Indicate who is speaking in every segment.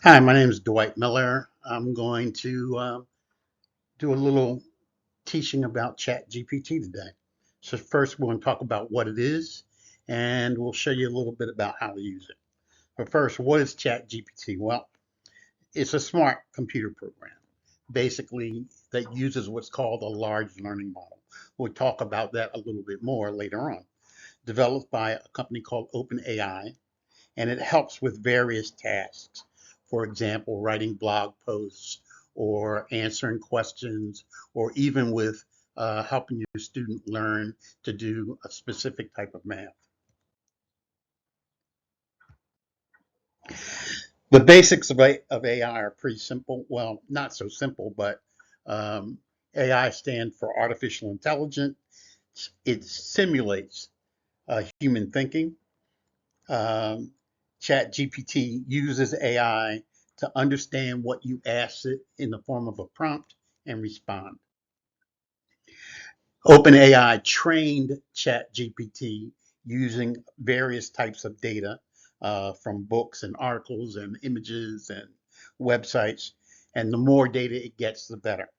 Speaker 1: Hi, my name is Dwight Miller. I'm going to do a little teaching about ChatGPT today. So first, we're going to talk about what it is, and we'll show you a little bit about how to use it. But first, what is ChatGPT? Well, it's a smart computer program, basically that uses what's called a large learning model. We'll talk about that a little bit more later on. Developed by a company called OpenAI, and it helps with various tasks. For example, writing blog posts or answering questions, or even with helping your student learn to do a specific type of math. The basics of AI are pretty simple. Well, not so simple, but um, AI stands for artificial intelligence. It simulates human thinking. Um, ChatGPT uses AI to understand what you ask it in the form of a prompt and respond. OpenAI trained ChatGPT using various types of data from books and articles and images and websites. And the more data it gets, the better.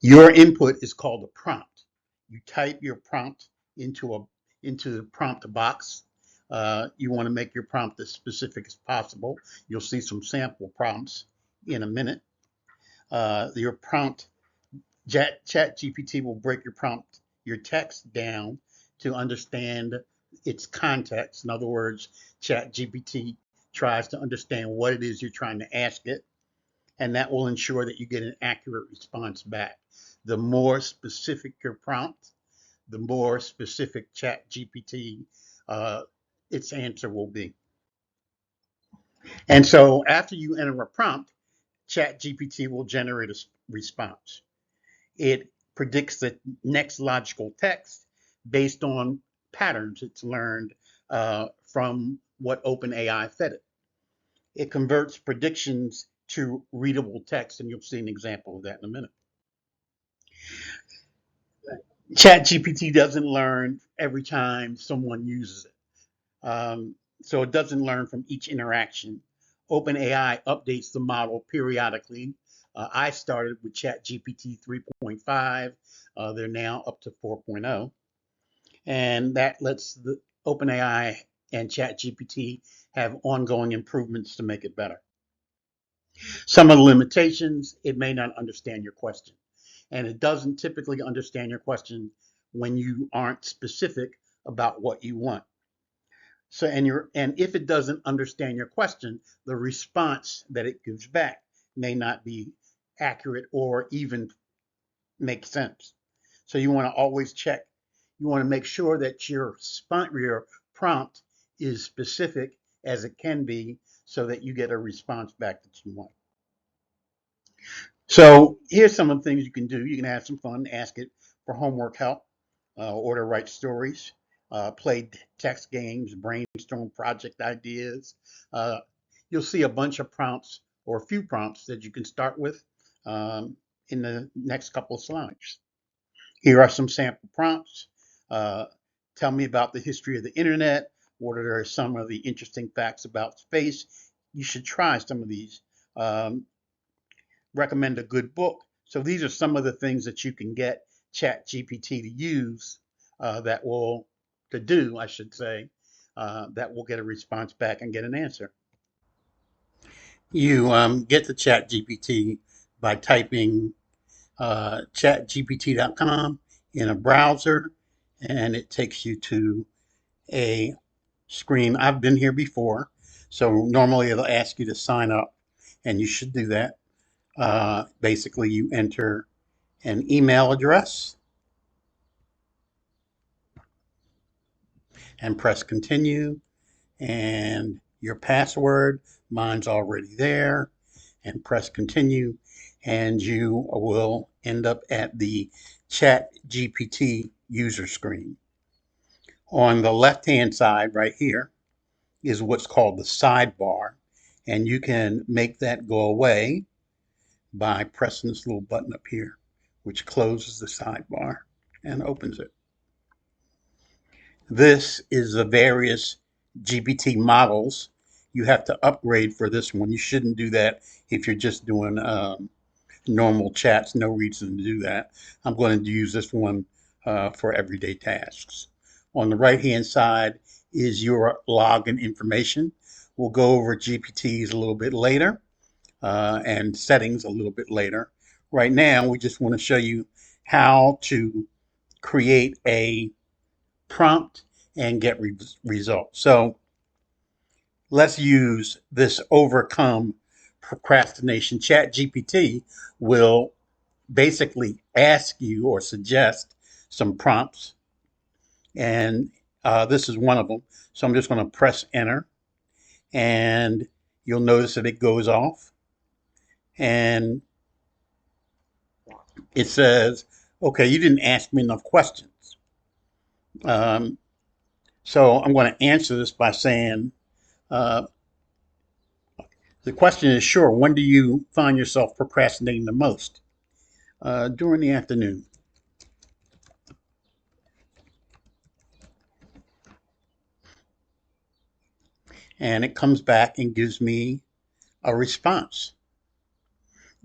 Speaker 1: Your input is called a prompt. You type your prompt into the prompt box. You want to make your prompt as specific as possible. You'll see some sample prompts in a minute. Your prompt, ChatGPT will break your text down to understand its context. In other words, ChatGPT tries to understand what it is you're trying to ask it, and that will ensure that you get an accurate response back. The more specific your prompt, the more specific ChatGPT its answer will be. And so after you enter a prompt, ChatGPT will generate a response. It predicts the next logical text based on patterns it's learned from what OpenAI fed it. It converts predictions to readable text, and you'll see an example of that in a minute. ChatGPT doesn't learn every time someone uses it. So it doesn't learn from each interaction. OpenAI updates the model periodically. I started with ChatGPT 3.5. They're now up to 4.0. And that lets the OpenAI and ChatGPT have ongoing improvements to make it better. Some of the limitations, it may not understand your question. And it doesn't typically understand your question when you aren't specific about what you want. So, and if it doesn't understand your question, the response that it gives back may not be accurate or even make sense. So you want to always check. You want to make sure that your prompt is specific as it can be, so that you get a response back that you want. So here's some of the things you can do. You can have some fun, ask it for homework help, or to write stories, play text games, brainstorm project ideas. Uh, you'll see a bunch of prompts or a few prompts that you can start with in the next couple of slides. Here are some sample prompts. Uh, Tell me about the history of the internet. What are some of the interesting facts about space? You should try some of these. Recommend a good book. So these are some of the things that you can get ChatGPT to use to do, I should say, that will get a response back and get an answer. You get to ChatGPT by typing chatgpt.com in a browser, and it takes you to a screen. I've been here before, so normally it'll ask you to sign up, and you should do that. Basically, you enter an email address and press continue, and your password, mine's already there, and press continue, and you will end up at the Chat GPT user screen. On the left hand side right here is what's called the sidebar, and you can make that go away by pressing this little button up here, which closes the sidebar and opens it. This is the various GPT models you have to upgrade for this one. You shouldn't do that if you're just doing normal chats. No reason to do that. I'm going to use this one for everyday tasks. On the right hand side is your login information. We'll go over GPTs a little bit later and settings a little bit later. Right now, we just want to show you how to create a prompt and get results. So let's use this overcome procrastination. ChatGPT will basically ask you or suggest some prompts, and this is one of them. So I'm just going to press enter, and you'll notice that it goes off, and it says, okay, you didn't ask me enough questions. So I'm going to answer this by saying, uh, the question is, sure, when do you find yourself procrastinating the most? During the afternoon. And it comes back and gives me a response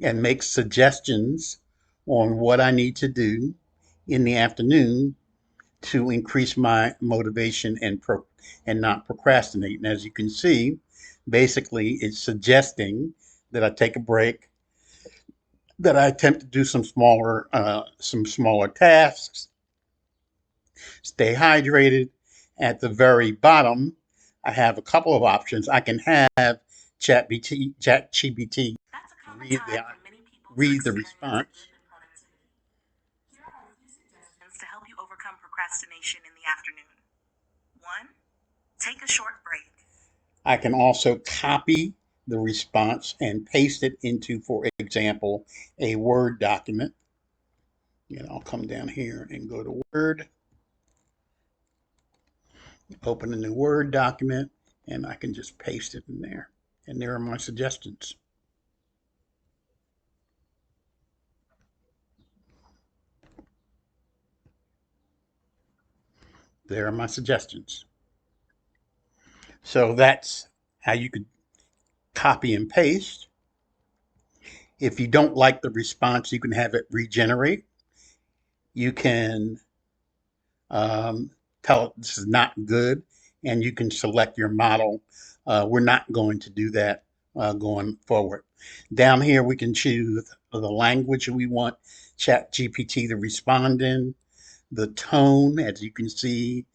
Speaker 1: and makes suggestions on what I need to do in the afternoon to increase my motivation and not procrastinate. And as you can see, basically it's suggesting that I take a break, that I attempt to do some smaller tasks, stay hydrated. At the very bottom, I have a couple of options. I can have ChatGPT read the response.
Speaker 2: To help you overcome procrastination in the afternoon. 1. Take a short break.
Speaker 1: I can also copy the response and paste it into, for example, a Word document. And I'll come down here and go to Word, open a new Word document, and I can just paste it in there. And there are my suggestions. There are my suggestions. So that's how you could copy and paste. If you don't like the response, you can have it regenerate. You can um, tell it this is not good, and you can select your model. We're not going to do that going forward. Down here, we can choose the language we want ChatGPT to respond in, the tone. As you can see,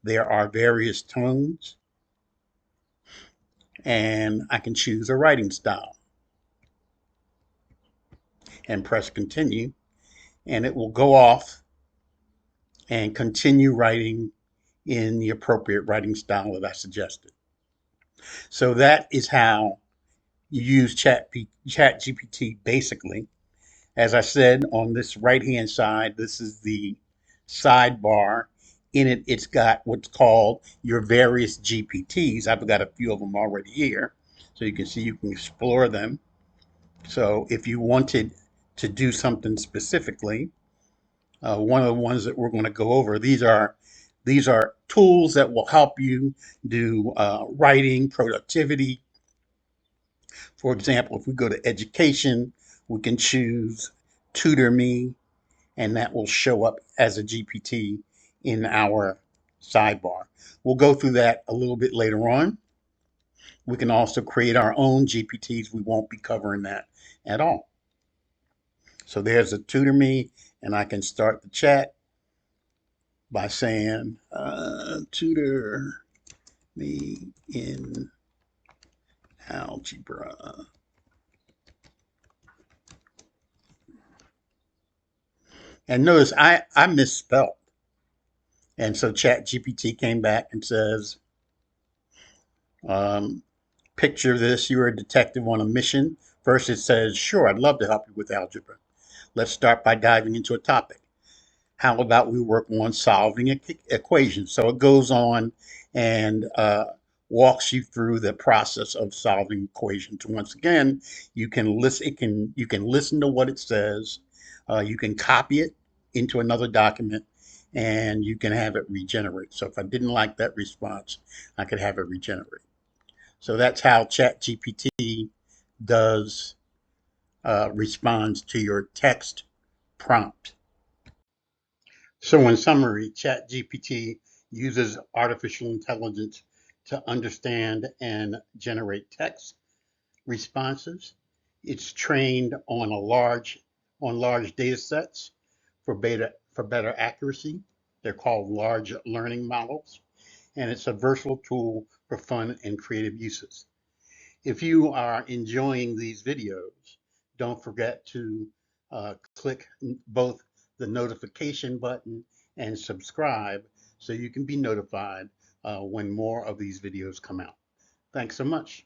Speaker 1: there are various tones, and I can choose a writing style and press continue, and it will go off and continue writing in the appropriate writing style that I suggested. So that is how you use ChatGPT basically. As I said, on this right-hand side, this is the sidebar. In it, it's got what's called your various GPTs. I've got a few of them already here. So you can see you can explore them. So if you wanted to do something specifically, one of the ones that we're going to go over, these are tools that will help you do writing, productivity. For example, if we go to education, we can choose Tutor Me, and that will show up as a GPT in our sidebar. We'll go through that a little bit later on. We can also create our own GPTs. We won't be covering that at all. So there's a Tutor Me, and I can start the chat by saying, tutor me in algebra. And notice I misspelled. And so ChatGPT came back and says, um, picture this, you're a detective on a mission. First it says, sure, I'd love to help you with algebra. Let's start by diving into a topic. How about we work on solving equations? So it goes on and walks you through the process of solving equations. Once again, you can listen. You can listen to what it says. You can copy it into another document, and you can have it regenerate. So if I didn't like that response, I could have it regenerate. So that's how ChatGPT does responds to your text prompt. So in summary, ChatGPT uses artificial intelligence to understand and generate text responses. It's trained on large data sets for better accuracy. They're called large learning models, and it's a versatile tool for fun and creative uses. If you are enjoying these videos, don't forget to click both the notification button and subscribe so you can be notified when more of these videos come out. Thanks so much.